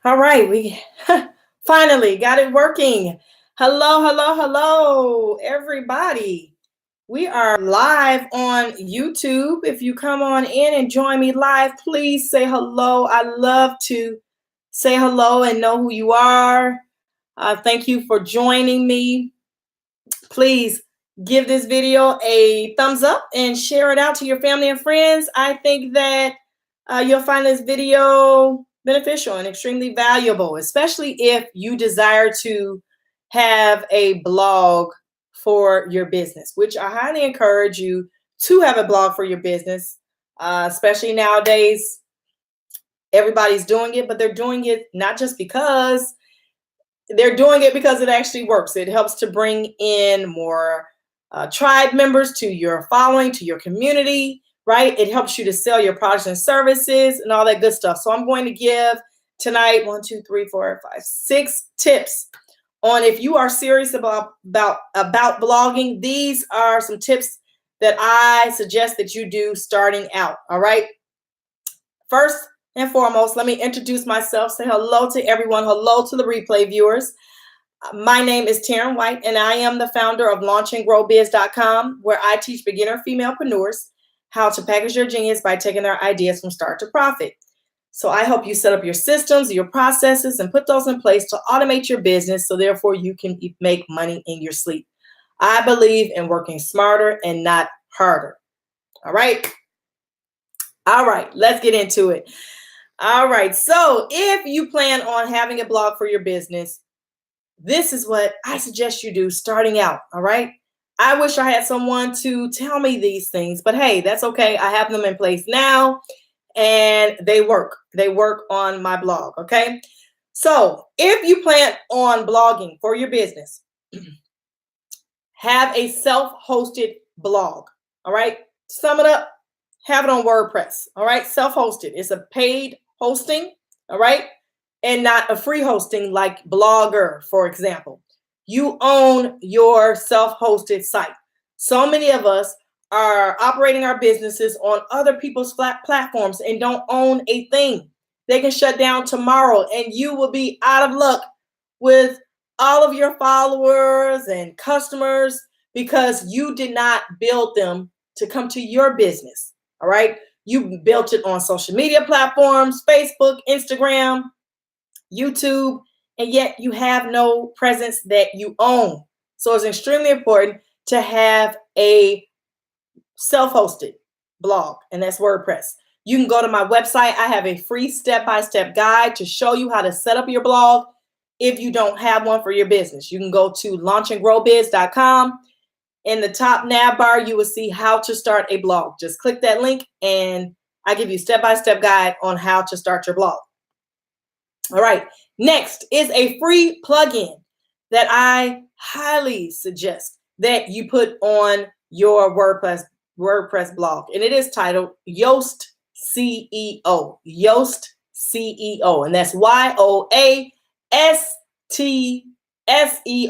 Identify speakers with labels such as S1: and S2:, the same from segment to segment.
S1: All right, we finally got it working. Hello, hello, hello, everybody. We are live on YouTube. If you come on in and join me live, please say hello. I love to say hello and know who you are. Thank you for joining me. Please give this video a thumbs up and share it out to your family and friends. I think that you'll find this video beneficial and extremely valuable, especially if you desire to have a blog for your business, which I highly encourage you to have a blog for your business, especially nowadays. Everybody's doing it, but they're doing it not just because they're doing it because it actually works. It helps to bring in more tribe members to your following, to your community, right? It helps you to sell your products and services and all that good stuff. So I'm going to give tonight 6 tips on if you are serious about blogging. These are some tips that I suggest that you do starting out. All right. First and foremost, let me introduce myself. Say hello to everyone. Hello to the replay viewers. My name is Taryn White, and I am the founder of launchandgrowbiz.com, where I teach beginner femalepreneurs how to package their genius by taking their ideas from start to profit. So I help you set up your systems, your processes, and put those in place to automate your business so therefore you can make money in your sleep. I believe in working smarter and not harder. All right. All right, let's get into it. All right, so if you plan on having a blog for your business, this is what I suggest you do starting out. All right. I wish I had someone to tell me these things, but hey, that's okay. I have them in place now and they work. They work on my blog. Okay. So if you plan on blogging for your business, have a self-hosted blog. All right. Sum it up. Have it on WordPress. All right. Self-hosted. It's a paid hosting. All right. And not a free hosting like Blogger, for example. You own your self-hosted site. So many of us are operating our businesses on other people's platforms and don't own a thing. They can shut down tomorrow and you will be out of luck with all of your followers and customers because you did not build them to come to your business. All right. You built it on social media platforms, Facebook, Instagram, YouTube, and yet you have no presence that you own. So it's extremely important to have a self-hosted blog, and that's WordPress. You can go to my website. I have a free step-by-step guide to show you how to set up your blog if you don't have one for your business. You can go to launchandgrowbiz.com. In the top nav bar, you will see how to start a blog. Just click that link and I give you step-by-step guide on how to start your blog. All right. Next is a free plugin that I highly suggest that you put on your WordPress blog. And it is titled Yoast CEO. Yoast CEO. And that's YOASTSEO.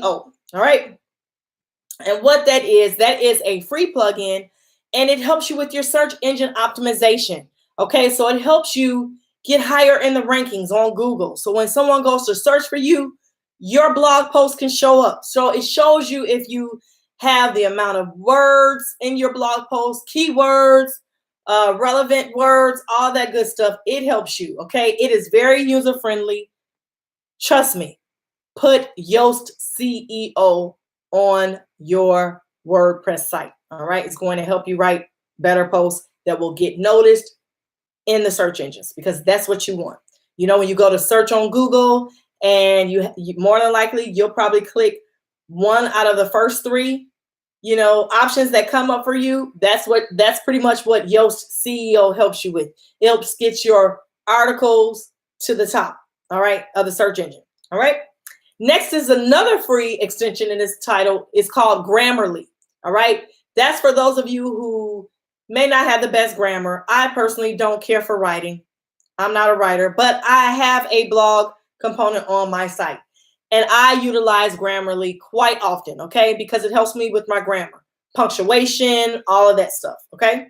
S1: All right. And what that is a free plugin and it helps you with your search engine optimization. Okay. So it helps you get higher in the rankings on Google. So when someone goes to search for you, your blog post can show up. So it shows you if you have the amount of words in your blog post, keywords, relevant words, all that good stuff. It helps you. Okay. It is very user friendly. Trust me. Put Yoast CEO on your WordPress site. All right. It's going to help you write better posts that will get noticed in the search engines because that's what you want. You know, when you go to search on Google and you more than likely, you'll probably click one out of the first three, options that come up for you. That's pretty much what Yoast CEO helps you with. It helps get your articles to the top, all right, of the search engine. All right. Next is another free extension in this title. It's called Grammarly. All right. That's for those of you who may not have the best grammar. I personally don't care for writing. I'm not a writer, but I have a blog component on my site and I utilize Grammarly quite often, okay? Because it helps me with my grammar, punctuation, all of that stuff, okay?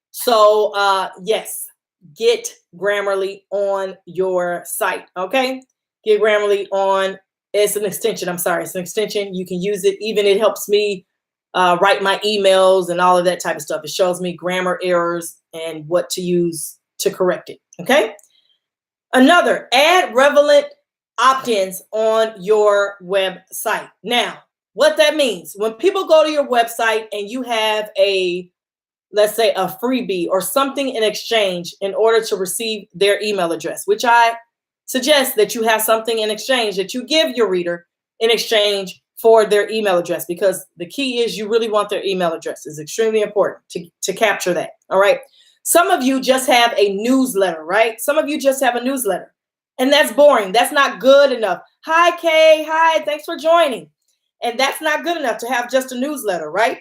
S1: So yes, get Grammarly on your site. Okay, get Grammarly on. It's an extension. I'm sorry, it's an extension. You can use it. Even it helps me write my emails and all of that type of stuff. It shows me grammar errors and what to use to correct it. Okay. Another, add relevant opt-ins on your website. Now, what that means, when people go to your website and you have let's say a freebie or something in exchange in order to receive their email address, which I suggest that you have something in exchange that you give your reader in exchange for their email address, because the key is you really want their email address. It's extremely important to capture that. All right. Some of you just have a newsletter, right? Some of you just have a newsletter, and that's boring. That's not good enough. Hi, Kay. Hi, thanks for joining. And that's not good enough to have just a newsletter, right?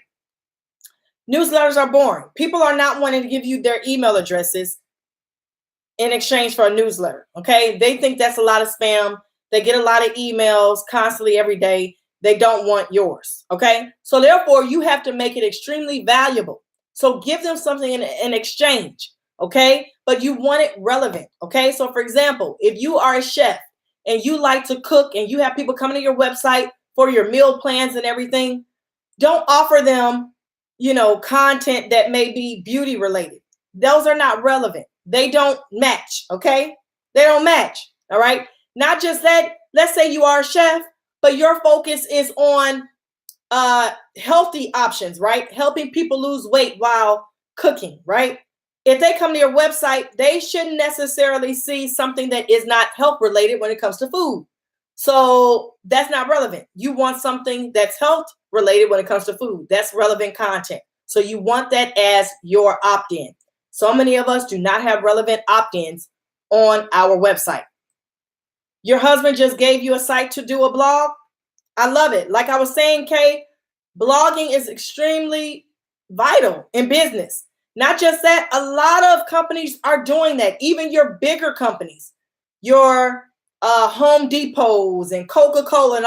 S1: Newsletters are boring. People are not wanting to give you their email addresses in exchange for a newsletter, okay? They think that's a lot of spam. They get a lot of emails constantly every day. They don't want yours, okay? So therefore, you have to make it extremely valuable. So give them something in exchange, okay? But you want it relevant, okay? So for example, if you are a chef and you like to cook and you have people coming to your website for your meal plans and everything, don't offer them, content that may be beauty related. Those are not relevant. They don't match, okay? They don't match, all right? Not just that, let's say you are a chef, but your focus is on healthy options, right? Helping people lose weight while cooking, right? If they come to your website, they shouldn't necessarily see something that is not health related when it comes to food. So that's not relevant. You want something that's health related when it comes to food. That's relevant content. So you want that as your opt-in. So many of us do not have relevant opt-ins on our website. Your husband just gave you a site to do a blog. I love it. Like I was saying, Kay, blogging is extremely vital in business. Not just that, a lot of companies are doing that. Even your bigger companies, your Home Depots and Coca-Cola and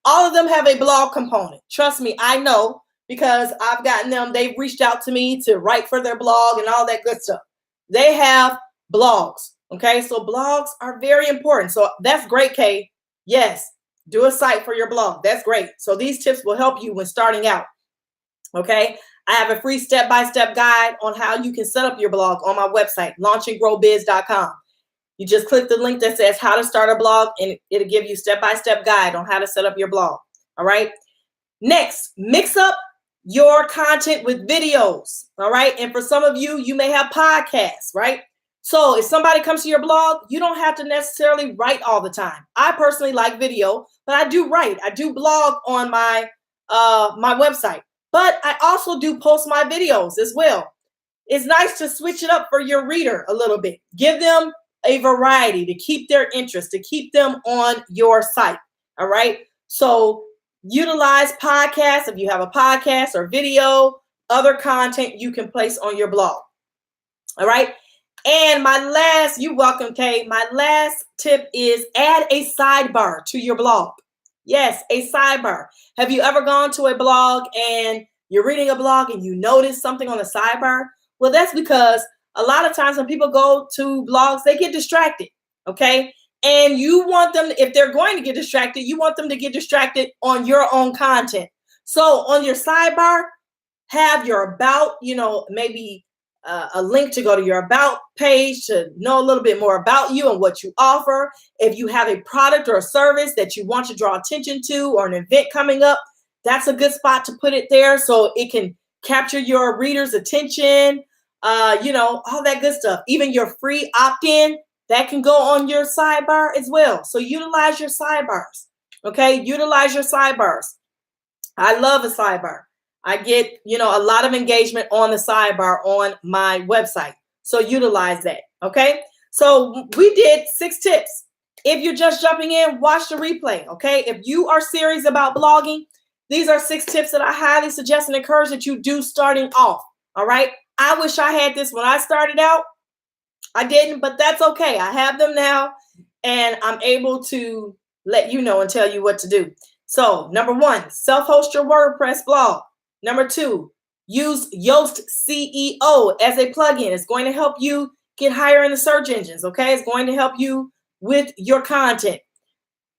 S1: all of them have a blog component. Trust me, I know, because I've gotten them. They've reached out to me to write for their blog and all that good stuff. They have blogs. Okay, so blogs are very important. So that's great, Kay. Yes, do a site for your blog. That's great. So these tips will help you when starting out. Okay, I have a free step-by-step guide on how you can set up your blog on my website, launchandgrowbiz.com. You just click the link that says how to start a blog, and it'll give you step-by-step guide on how to set up your blog. All right. Next, mix up your content with videos. All right. And for some of you, you may have podcasts, right? So if somebody comes to your blog, you don't have to necessarily write all the time. I personally like video, but I do write. I do blog on my website, but I also do post my videos as well. It's nice to switch it up for your reader a little bit. Give them a variety to keep their interest, to keep them on your site. All right. So utilize podcasts if you have a podcast or video, other content you can place on your blog. All right. And you're welcome, Kay. My last tip is add a sidebar to your blog. Yes, a sidebar. Have you ever gone to a blog and you're reading a blog and you notice something on the sidebar? Well, that's because a lot of times when people go to blogs, they get distracted, okay? And you want them, if they're going to get distracted, you want them to get distracted on your own content. So on your sidebar, have your about, maybe a link to go to your about page to know a little bit more about you and what you offer. If you have a product or a service that you want to draw attention to or an event coming up, that's a good spot to put it there so it can capture your reader's attention, all that good stuff. Even your free opt-in, that can go on your sidebar as well. So utilize your sidebars, okay? Utilize your sidebars. I love a sidebar. I get, a lot of engagement on the sidebar on my website. So utilize that, okay? So we did 6 tips. If you're just jumping in, watch the replay, okay? If you are serious about blogging, these are 6 tips that I highly suggest and encourage that you do starting off, all right? I wish I had this when I started out. I didn't, but that's okay. I have them now, and I'm able to let you know and tell you what to do. So, number 1, self-host your WordPress blog. Number 2, use Yoast CEO as a plugin. It's going to help you get higher in the search engines. Okay, it's going to help you with your content.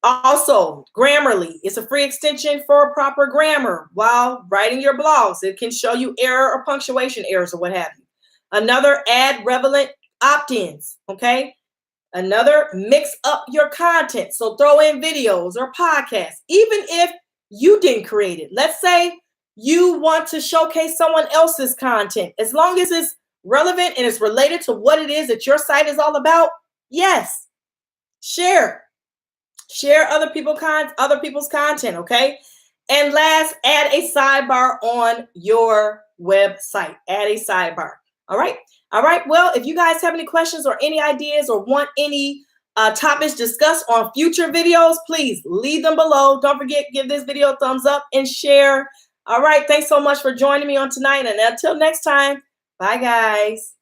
S1: Also, Grammarly is a free extension for proper grammar while writing your blogs. It can show you error or punctuation errors or what have you. Another, add relevant opt-ins, okay? Another, mix up your content. So throw in videos or podcasts, even if you didn't create it. Let's say you want to showcase someone else's content. As long as it's relevant and it's related to what it is that your site is all about, yes, share. Share other people's content, okay? And last, add a sidebar on your website. Add a sidebar. All right. All right. Well, if you guys have any questions or any ideas or want any topics discussed on future videos, please leave them below. Don't forget, give this video a thumbs up and share. All right. Thanks so much for joining me on tonight. And until next time, bye, guys.